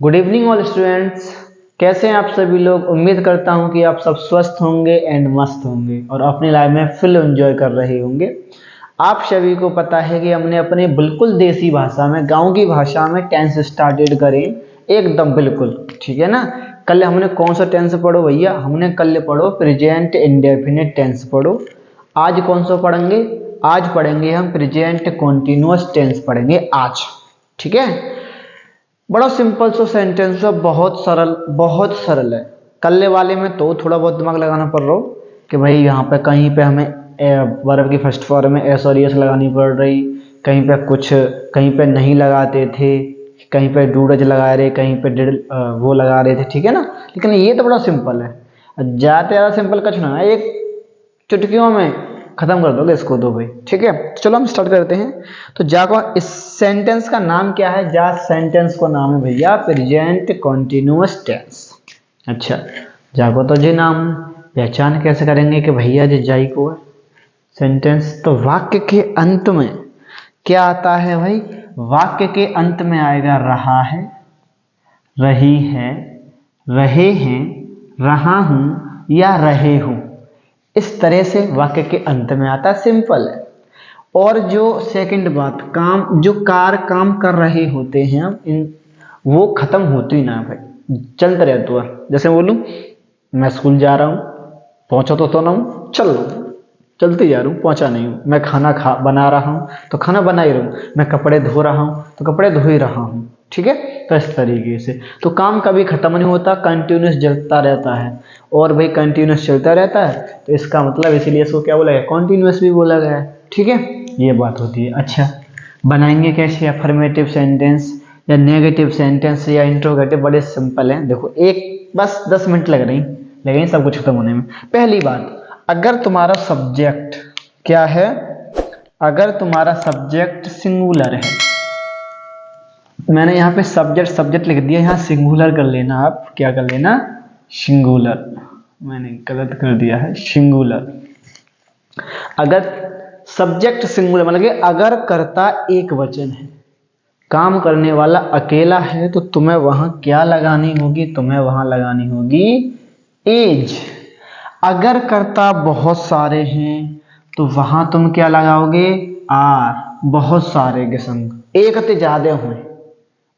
Good evening all students. कैसे हैं आप सभी लोग। उम्मीद करता हूं कि आप सब स्वस्थ होंगे एंड मस्त होंगे और अपनी लाइफ में फुल एंजॉय कर रहे होंगे। आप सभी को पता है कि हमने अपने बिल्कुल देसी भाषा में, गांव की भाषा में टेंस स्टार्टेड करें एकदम बिल्कुल, ठीक है ना। कल हमने कौन सा टेंस पढ़ो भैया, हमने कल पढ़ो प्रेजेंट इंडेफिनिट टेंस पढ़ो। आज कौन सा पढ़ेंगे, आज पढ़ेंगे हम प्रेजेंट कॉन्टिन्यूअस टेंस पढ़ेंगे आज, ठीक है। बड़ा सिंपल सा सेंटेंस है, बहुत सरल है। कल्ले वाले में तो थोड़ा बहुत दिमाग लगाना पड़ रहा हो कि भाई यहाँ पे कहीं पे हमें वर्ब की फर्स्ट फॉर्म में एस और यस लगानी पड़ रही, कहीं पे कुछ, कहीं पे नहीं लगाते थे, कहीं पे डूडज लगा रहे, कहीं पे डिड वो लगा रहे थे, ठीक है ना। लेकिन ये तो बड़ा सिंपल है, ज़्यादा ज़्यादा सिंपल कुछ ना है, एक चुटकियों में खत्म कर दोगे इसको दो भाई, ठीक है। चलो हम स्टार्ट करते हैं। तो जा को इस सेंटेंस का नाम क्या है, जा सेंटेंस को नाम है भैया प्रेजेंट कॉन्टिन्यूअस टेंस। अच्छा, जाको तो जी नाम पहचान कैसे करेंगे कि भैया जी जाई को है सेंटेंस। तो वाक्य के अंत में क्या आता है भाई, वाक्य के अंत में आएगा रहा है, रही है, रहे हैं, रहा हूं या रहे हूं। इस तरह से वाक्य के अंत में आता है, सिंपल है। और जो सेकंड बात, काम जो काम कर रहे होते हैं हम इन, वो खत्म होती ना भाई, चलते रहते हैं। जैसे बोलूं मैं स्कूल जा रहा हूं, पहुंचा तो ना हूं, चलते जा रहा हूँ, पहुंचा नहीं हूँ। मैं खाना बना रहा हूँ तो खाना बना ही रहा हूँ, मैं कपड़े धो रहा हूँ तो कपड़े धो ही रहा हूँ, ठीक है। तो इस तरीके से तो काम कभी खत्म नहीं होता, कंटिन्यूस चलता रहता है। और भाई कंटिन्यूस चलता रहता है तो इसका मतलब, इसीलिए इसको क्या बोला गया, कॉन्टिन्यूस भी बोला गया है, ठीक है। ये बात होती है। अच्छा, बनाएंगे कैसे अफर्मेटिव सेंटेंस या नेगेटिव सेंटेंस या इंट्रोगेटिव, बड़े सिंपल है। देखो एक बस 10 मिनट लग रही सब कुछ खत्म होने में। पहली बात, अगर तुम्हारा सब्जेक्ट क्या है, अगर तुम्हारा सब्जेक्ट सिंगुलर है, मैंने यहाँ पे सब्जेक्ट लिख दिया, यहाँ सिंगुलर कर लेना, आप क्या कर लेना, सिंगुलर, मैंने गलत कर दिया है, सिंगुलर। अगर सब्जेक्ट सिंगुलर मतलब कि अगर कर्ता एक वचन है, काम करने वाला अकेला है, तो तुम्हें वहां क्या लगानी होगी, तुम्हें वहां लगानी होगी एज। अगर कर्ता बहुत सारे हैं तो वहां तुम क्या लगाओगे, आर, बहुत सारे के संग, एक ते ज्यादा हुए,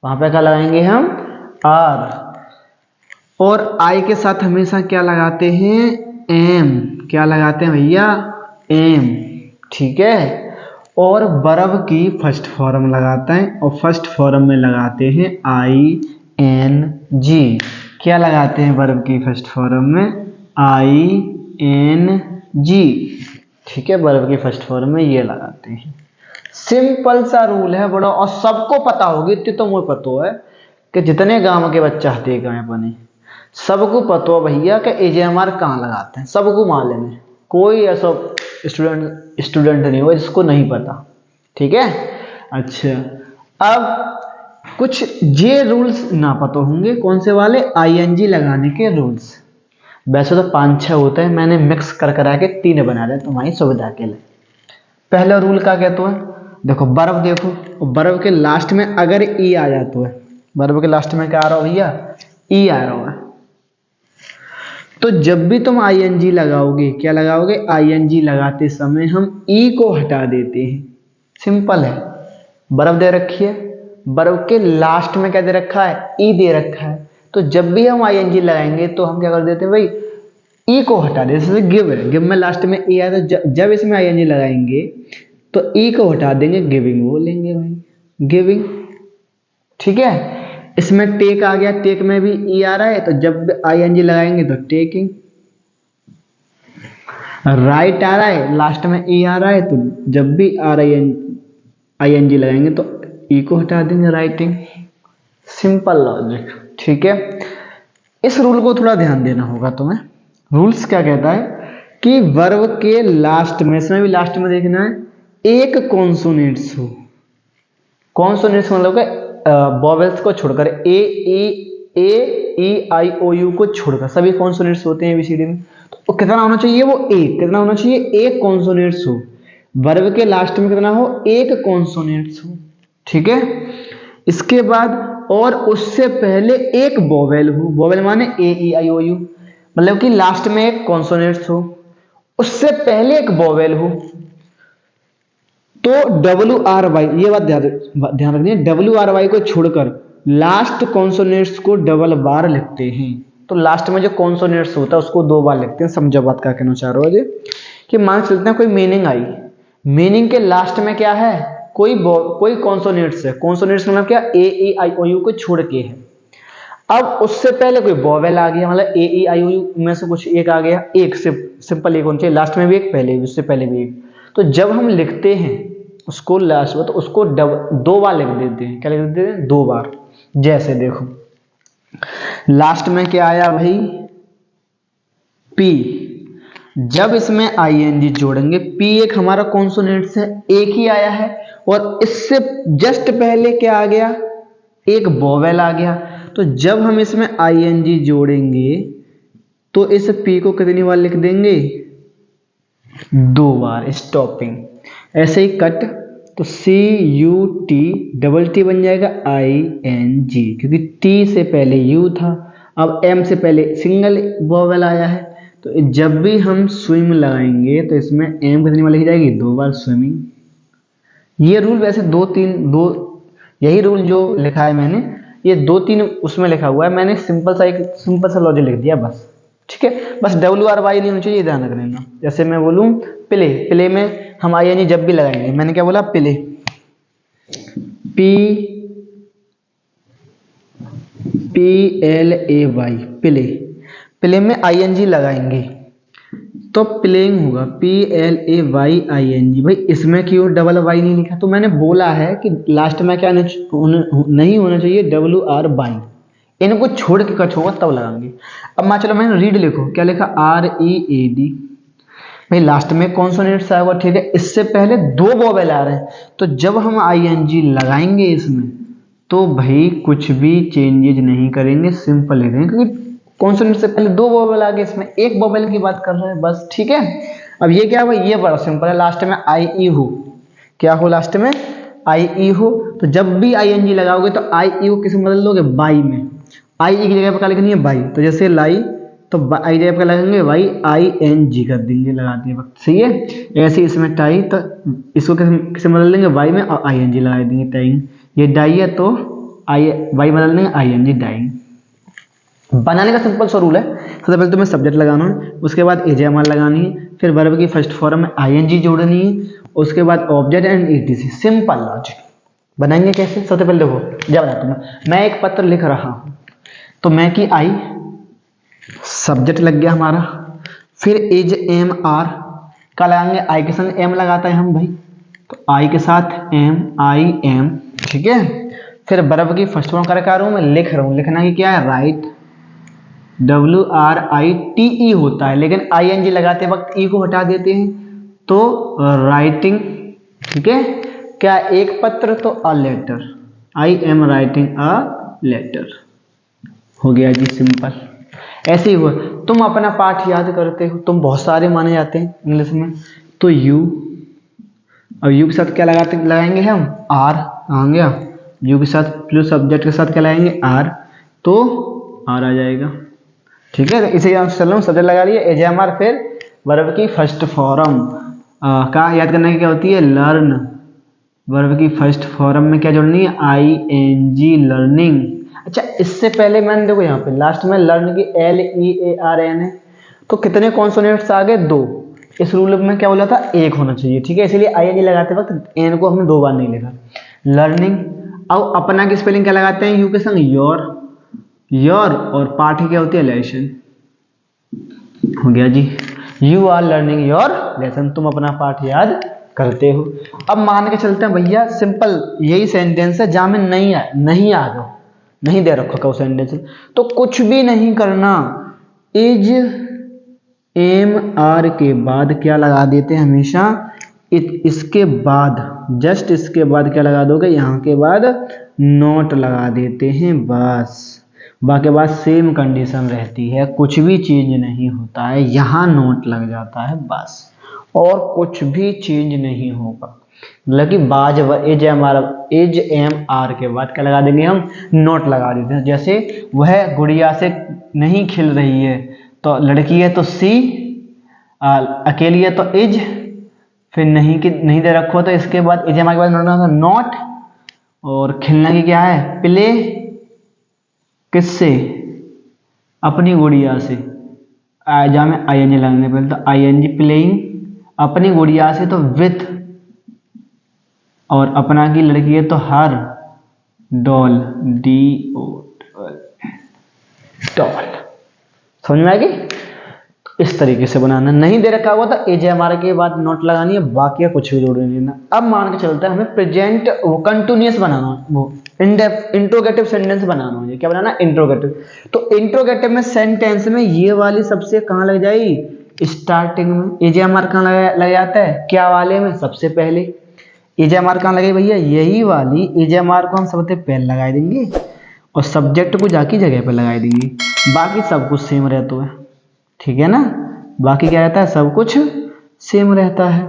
वहां पे क्या लगाएंगे हम, आर। और आई के साथ हमेशा क्या लगाते हैं, एम, क्या लगाते हैं भैया, एम, ठीक है। और वर्ब की फर्स्ट फॉर्म लगाते हैं, और फर्स्ट फॉर्म में लगाते हैं आई एन जी। क्या लगाते हैं वर्ब की फर्स्ट फॉर्म में, आई एन जी, ठीक है। वर्ब की फर्स्ट फॉर्म में ये लगाते हैं। सिंपल सा रूल है बड़ा, और सबको पता होगी, इतनी तो मुझे पता है कि जितने गांव के बच्चा हते गए अपने, सबको पता हो भैया कि एजेएमआर कहाँ लगाते हैं, सबको मालूम है। कोई ऐसा स्टूडेंट नहीं हो जिसको नहीं पता, ठीक है। अच्छा, अब कुछ ये रूल्स ना पता होंगे, कौन से वाले, आईएनजी लगाने के रूल्स। वैसे तो 5-6 होते हैं, मैंने मिक्स कर करा के 3 बना रहे तुम्हारी सुविधा के लिए। पहला रूल क्या कहता है, देखो वर्ब, देखो वर्ब के लास्ट में अगर ई आ जाता है, वर्ब के लास्ट में क्या आ रहा हो भैया, ई आ रहा है, तो जब भी तुम आईएनजी लगाओगे, क्या लगाओगे, आईएनजी लगाते समय हम ई को हटा देते हैं। सिंपल है, वर्ब दे रखी है, वर्ब के लास्ट में क्या दे रखा है, ई दे रखा है, तो जब भी हम आईएनजी लगाएंगे तो हम क्या कर देते हैं भाई, ई को हटा देते। जैसे गिव है, गिव में लास्ट में ई आया, तो जब इसमें आईएनजी लगाएंगे तो ई को हटा देंगे, गिविंग बोलेंगे भाई, गिविंग, ठीक है। इसमें टेक आ गया, टेक में भी ई आ रहा है, तो जब आईएनजी लगाएंगे तो टेकिंग। राइट आ रहा है, लास्ट में ई आ रहा है, तो जब भी आईएनजी लगाएंगे तो ई को हटा देंगे, राइटिंग। सिंपल लॉजिक, ठीक है। इस रूल को थोड़ा ध्यान देना होगा तुम्हें। रूल्स क्या कहता है कि वर्ब के लास्ट में, इसमें भी लास्ट में देखना है, एक कॉन्सोनेंट्स हो। कॉन्सोनेंट्स मतलब वोवेल्स को छोड़कर, ए आई ओ यू को छोड़कर सभी कॉन्सोनेंट्स होते हैं एबीसीडी में। तो कितना होना चाहिए, वो एक, कितना होना चाहिए, एक कॉन्सोनेंट्स हो। वर्ब के लास्ट में कितना हो, एक कॉन्सोनेंट्स हो, ठीक है। इसके बाद और उससे पहले एक वोवेल हो, वोवेल माने ए ई आई ओ यू, मतलब कि लास्ट में एक कॉन्सोनेंट्स हो, उससे पहले एक वोवेल हो, तो डब्ल्यू आर वाई, ये बात ध्यान रखनी है, डब्ल्यू आर वाई को छोड़कर लास्ट कॉन्सोनेंट्स को डबल बार लिखते हैं। तो लास्ट में जो कॉन्सोनेंट्स होता है उसको 2 बार लिखते हैं। समझो बात क्या कहना चाह रहे हो जी, कि मान चलते हैं कोई मीनिंग आई, मीनिंग के लास्ट में क्या है, कोई कॉन्सोनेंट्स है, कॉन्सोनेंट्स मतलब क्या, ए ई आई ओ यू को छोड़ के है। अब उससे पहले कोई वोवेल आ गया, मतलब ए ई आई ओ यू में से कुछ एक आ गया, एक से सिंपल एक होना चाहिए, लास्ट में भी एक, पहले भी, उससे पहले भी एक। तो जब हम लिखते हैं उसको लास्ट में, तो उसको 2 बार लिख देते हैं। क्या लिख देते हैं? 2 बार। जैसे देखो लास्ट में क्या आया भाई, पी, जब इसमें आई एन जी जोड़ेंगे, पी एक हमारा कॉन्सोनेंट्स है, एक ही आया है, और इससे जस्ट पहले क्या आ गया, एक वोवेल आ गया। तो जब हम इसमें आई एन जी जोड़ेंगे तो इस पी को कितनी बार लिख देंगे, 2 बार। स्टॉपिंग, ऐसे ही कट, तो सी यू टी डबल टी बन जाएगा आई एन जी, क्योंकि टी से पहले यू था, अब एम से पहले सिंगल वोवेल आया है। तो जब भी हम स्विम लगाएंगे तो इसमें एम कितनी बार लिखी जाएगी, 2 बार स्विमिंग। ये रूल वैसे यही रूल जो लिखा है मैंने, ये 2-3 उसमें लिखा हुआ है, मैंने सिंपल सा लॉजिक लिख दिया बस, ठीक है। बस डब्ल्यू आर वाई नहीं होना चाहिए, ध्यान रखना। जैसे मैं बोलूँ प्ले, प्ले में हम आई एन जी जब भी लगाएंगे, मैंने क्या बोला, play, P L A Y, play, play में आई एन जी लगाएंगे तो प्लेइंग होगा, P L A Y I N G. भाई इसमें क्यों डबल वाई नहीं लिखा, तो मैंने बोला है कि लास्ट में क्या नहीं होना चाहिए, डब्ल्यू आर वाई, इनको छोड़ के कुछ होगा तब लगाएंगे। अब मान चलो मैंने रीड लिखो, क्या लिखा, आर ई ए डी, भाई लास्ट में कॉन्सोनेंट्स आया हुआ, ठीक है, इससे पहले 2 वोवेल आ रहे हैं, तो जब हम आई एन जी लगाएंगे इसमें तो भाई कुछ भी चेंजेज नहीं करेंगे, सिंपल लिखेंगे, क्योंकि कॉन्सोनेंट से पहले 2 वोवेल आ गए, इसमें एक वोवेल की बात कर रहे हैं बस, ठीक है। अब ये क्या भाई, ये बड़ा सिंपल है, लास्ट में आई ई हो, क्या हो, लास्ट में आई ई हो, तो जब भी आई एन जी लगाओगे तो आई ई को किसे बदल दोगे, बाई में, आई ई की जगह पर क्या लिखनी है, बाई, तो जैसे लाई, तो आई जगह पर लगाएंगे वाई, आई एन जी कर देंगे, लगाते हैं वक्त, सही है। ऐसे इसमें टाई, तो इसको किसे बदल देंगे, वाई में, और आई एन जी लगा देंगे, टाइंग। ये डाई है तो आई वाई बदल देंगे, आई एन जी, डाइंग। बनाने का सिंपल सा रूल है, सबसे पहले तुम्हें सब्जेक्ट लगाना है, उसके बाद एजेएमआर लगानी है, फिर वर्ब की फर्स्ट फॉर्म में आईएनजी जोड़नी है, उसके बाद object and etc. Simple logic. बनाएंगे कैसे, सबसे पहले देखो, जब बताता हूँ मैं एक पत्र लिख रहा हूँ, तो मैं की आई, सब्जेक्ट लग गया हमारा, फिर एज एम आर का लगाएंगे, आई के संग एम लगाता है हम भाई, तो आई के साथ एम, आई एम, ठीक है। फिर वर्ब की फर्स्ट फॉर्म कर रहा हूँ मैं, लिख रहा हूँ, लिखना की क्या है, right, W R I T E होता है, लेकिन आई एन जी लगाते वक्त ई को हटा देते हैं, तो राइटिंग, ठीक है। क्या, एक पत्र, तो a letter, I am writing a letter, हो गया जी, सिंपल। ऐसे ही हुआ, तुम अपना पाठ याद करते हो, तुम बहुत सारे माने जाते हैं इंग्लिश में, तो यू, अब यू के साथ क्या लगाएंगे हम, आर, आ गया, यू के साथ प्लस सब्जेक्ट के साथ क्या लगाएंगे, आर, तो आर आ जाएगा, ठीक है। इसे चल रहा हूँ, सब्जेक्ट लगा लिए, एजेएमआर, फिर वर्ब की फर्स्ट फॉर्म का याद करने की क्या होती है, लर्न, वर्ब की फर्स्ट फॉर्म में क्या जोड़नी है, आई एन जी, लर्निंग। अच्छा, इससे पहले मैंने देखो यहाँ पे लास्ट में लर्न की L E A R N है, तो कितने कॉन्सोनेंट्स आ गए, 2। इस रूल में क्या बोला था, 1 होना चाहिए, ठीक है, इसीलिए आई एन जी लगाते वक्त एन को हमने 2 बार नहीं लिखा। लर्निंग, अब अपना की स्पेलिंग क्या लगाते हैं, यू के संग योर, योर, और पाठ क्या होती है, लेसन, हो गया जी, you are learning your lesson, तुम अपना पाठ याद करते हो। अब मान के चलते हैं भैया, सिंपल यही सेंटेंस है जहां में नहीं आ गया, नहीं दे रखा का सेंटेंस, तो कुछ भी नहीं करना, इज एम आर के बाद क्या लगा देते हैं हमेशा, इसके बाद, जस्ट इसके बाद क्या लगा दोगे, यहाँ के बाद नोट लगा देते हैं बस, बाकी बात सेम कंडीशन रहती है, कुछ भी चेंज नहीं होता है, यहाँ नोट लग जाता है बस, और कुछ भी चेंज नहीं होगा। मतलब कि बाज व एज एम आर के बाद क्या लगा देंगे हम, नॉट लगा देते हैं। जैसे वह गुड़िया से नहीं खेल रही है, तो लड़की है तो सी, अकेली है तो इज, फिर नहीं की नहीं दे रखो तो इसके बाद एज एम आर के बाद नॉट, और खेलना की क्या है, प्ले, किससे, अपनी गुड़िया से, जहाँ में आई एन जी लगाएंगे पहले, तो आई एन जी प्लेइंग, अपनी गुड़िया से तो विथ, और अपना की लड़की है तो हर, डॉल, डी ओ डॉल। समझ में आएगी? इस तरीके से बनाना। नहीं दे रखा हुआ तो एज एम आर के बाद नोट लगानी है, बाकी का कुछ भी जोड़ नहीं देना। अब मान के चलता है हमें प्रेजेंट वो कंटिन्यूअस बनाना है, वो इंट्रोगेटिव सेंटेंस बनाना है। क्या बनाना? इंट्रोगेटिव। तो इंट्रोगेटिव में सेंटेंस में ये वाली सबसे कहाँ लग जाएगी? स्टार्टिंग में। एज एम आर कहाँ लग जाता है? क्या वाले में? सबसे पहले। एज एम आर कहाँ लगे भैया? यही वाली एज एम आर को हम सबसे पहले लगा देंगे और सब्जेक्ट को जाके जगह पे लगा देंगे। बाकी सब कुछ सेम रहता है, ठीक है ना? बाकी क्या रहता है? सब कुछ सेम रहता है,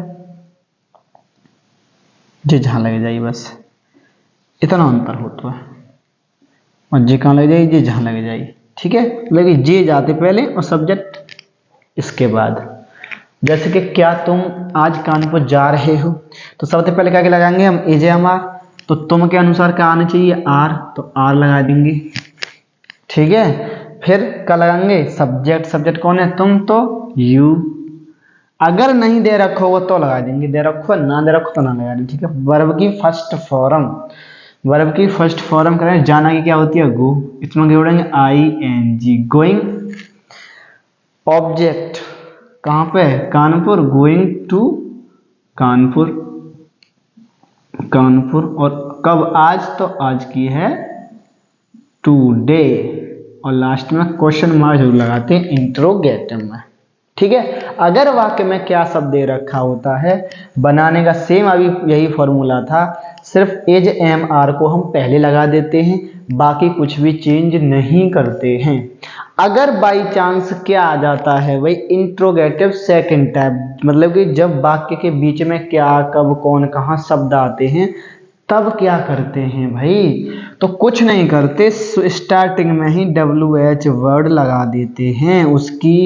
जे जहां लगे जाइए, बस इतना अंतर होता है। और जे कहाँ लगे जाइए? जे जहां लगे जाइए, ठीक है? लेकिन जे जाते पहले और सब्जेक्ट इसके बाद। जैसे कि क्या तुम आज कानपुर जा रहे हो, तो सबसे पहले क्या लगाएंगे हम? Is am are. तो तुम के अनुसार क्या आना चाहिए? आर, तो आर लगा देंगे, ठीक है? फिर क्या लगाएंगे? सब्जेक्ट। सब्जेक्ट कौन है? तुम, तो यू। अगर नहीं दे रखो वो तो लगा देंगे, दे रखो ना दे रखो तो ना लगा देंगे, ठीक है? वर्ब की फर्स्ट फॉर्म, वर्ब की फर्स्ट फॉर्म करें, जाना की क्या होती है? गो। इसमें जोड़ेंगे I N G, going. Object कहाँ पे? Kanpur, going to Kanpur, Kanpur. और कब? आज, तो आज की है टुडे। और लास्ट में क्वेश्चन मार्क जरूर लगाते हैं इंट्रोगेटिव में, ठीक है? अगर वाक्य में क्या शब्द दे रखा होता है, बनाने का सेम अभी यही फॉर्मूला था, सिर्फ एज एम आर को हम पहले लगा देते हैं, बाकी कुछ भी चेंज नहीं करते हैं। अगर बाई चांस क्या आ जाता है भाई? इंट्रोगेटिव सेकंड टाइप, मतलब कि जब वाक्य के बीच में क्या, कब, कौन, कहाँ शब्द आते हैं, तब क्या करते हैं भाई? तो कुछ नहीं करते, स्टार्टिंग में ही WH वर्ड लगा देते हैं। उसकी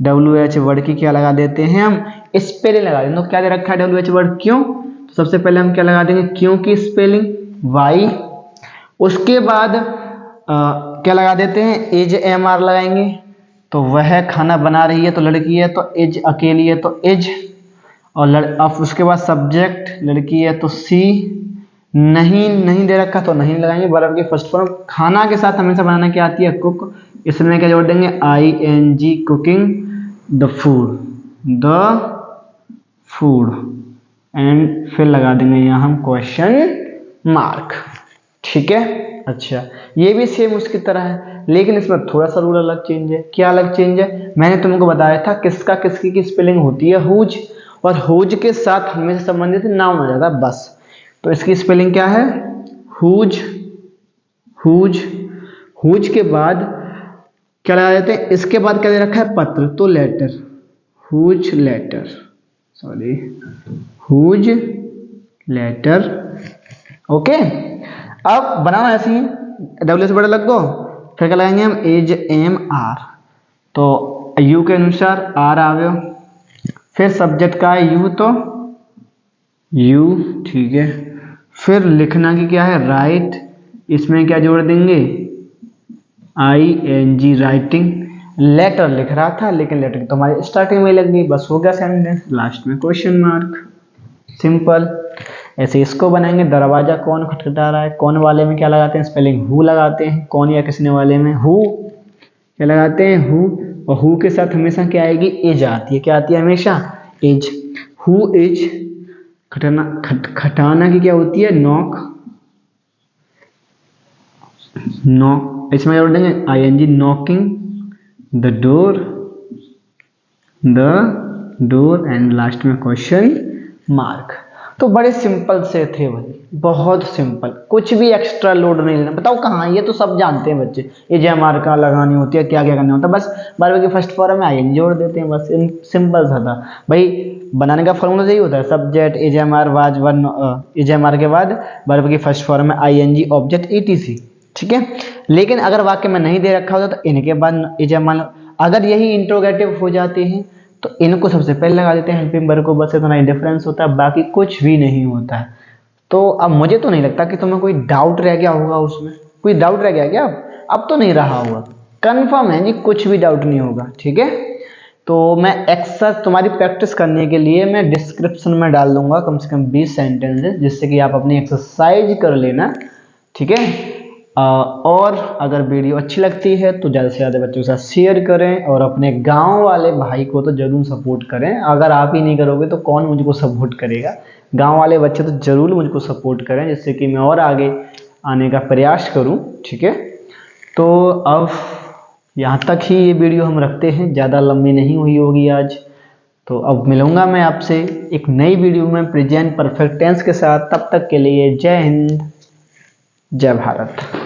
WH वर्ड की क्या लगा देते हैं हम? स्पेलिंग लगा देंगे। तो क्या दे रखा है WH वर्ड? क्यों। तो सबसे पहले हम क्या लगा देंगे? क्यों की स्पेलिंग वाई। उसके बाद क्या लगा देते हैं? एज एम आर लगाएंगे। तो वह खाना बना रही है, तो लड़की है तो एज, अकेली है तो एज। और अब उसके बाद सब्जेक्ट, लड़की है तो सी, नहीं दे रखा तो नहीं लगाएंगे। वर्ब की फर्स्ट फॉर्म। खाना के साथ हमेशा बनाना क्या आती है? कुक। इसमें क्या जोड़ देंगे? I N G, cooking, the food, the food. And फिर लगा देंगे यहाँ हम क्वेश्चन मार्क, ठीक है? अच्छा, ये भी सेम उसकी तरह है, लेकिन इसमें थोड़ा सा रूल अलग चेंज है। क्या अलग चेंज है? मैंने तुमको बताया था किसका किसकी की स्पेलिंग होती है? हुज। और हुज के साथ हमेशा संबंधित नाउन आ जाता है बस। तो इसकी स्पेलिंग क्या है? Whose, whose. हुज के बाद क्या लगा देते हैं? इसके बाद क्या दे रखा है? पत्र, तो letter, whose letter, sorry, whose letter. Okay, अब बनाना ऐसे ही, डब्ल्यू से बड़ा लग गो। फिर क्या लगाएंगे हम? Is am are. तो यू के अनुसार आर आवे, फिर सब्जेक्ट का है यू, तो यू, ठीक है? फिर लिखना की क्या है? राइट। इसमें क्या जोड़ देंगे? I N G, writing. Letter लिख रहा था, लेकिन लेटर की तो हमारी स्टार्टिंग में लग गई, बस हो गया सेंटेंस। लास्ट में क्वेश्चन मार्क, सिंपल। ऐसे इसको बनाएंगे। दरवाजा कौन खटखटा रहा है? कौन वाले में क्या लगाते हैं? स्पेलिंग हु लगाते हैं। कौन या किसने वाले में हु क्या लगाते हैं? हु। और हु के साथ हमेशा क्या आएगी? एज आती है। क्या आती है? हमेशा एज। Who as. खटाना की क्या होती है? Knock, knock. इसमें जोड़ देंगे I N G, knocking, the door, the door. And last में क्वेश्चन मार्क। तो बड़े सिंपल से थे भाई, बहुत सिंपल, कुछ भी एक्स्ट्रा लोड नहीं लेना। बताओ कहाँ, ये तो सब जानते हैं बच्चे, ये एजेएमआर का लगानी होती है, क्या क्या करना होता है, बस वर्ब की फर्स्ट फॉर्म में आईएनजी जोड़ देते हैं, बस सिंपल सा था भाई। बनाने का फॉर्मूला यही होता है, सब्जेक्ट एजेएमआर वाज वन, एजेएमआर के बाद वर्ब की फर्स्ट फॉर्म में आईएनजी ऑब्जेक्ट ईटीसी, ठीक है। लेकिन अगर वाक्य में नहीं दे रखा होता तो इनके बाद एजेएमआर, अगर यही इंट्रोगेटिव हो जाते हैं तो इनको सबसे पहले लगा देते हैं हेल्पिंग वर्ब को, बस इतना ही डिफरेंस होता है, बाकी कुछ भी नहीं होता है। तो अब मुझे तो नहीं लगता कि तुम्हें कोई डाउट रह गया होगा उसमें, कोई डाउट रह गया क्या? अब तो नहीं रहा होगा, कंफर्म है जी, कुछ भी डाउट नहीं होगा, ठीक है। तो मैं एक्सरसाइज तुम्हारी प्रैक्टिस करने के लिए मैं डिस्क्रिप्शन में डाल दूंगा कम से कम 20 सेंटेंसेस, जिससे कि आप अपनी एक्सरसाइज कर लेना, ठीक है। और अगर वीडियो अच्छी लगती है तो ज़्यादा से ज़्यादा बच्चों के साथ शेयर करें, और अपने गांव वाले भाई को तो जरूर सपोर्ट करें। अगर आप ही नहीं करोगे तो कौन मुझको सपोर्ट करेगा? गांव वाले बच्चे तो जरूर मुझको सपोर्ट करें, जिससे कि मैं और आगे आने का प्रयास करूं, ठीक है। तो अब यहाँ तक ही ये वीडियो हम रखते हैं, ज़्यादा लंबी नहीं हुई होगी आज। तो अब मिलूंगा मैं आपसे एक नई वीडियो में प्रेजेंट परफेक्ट टेंस के साथ। तब तक के लिए जय हिंद, जय भारत।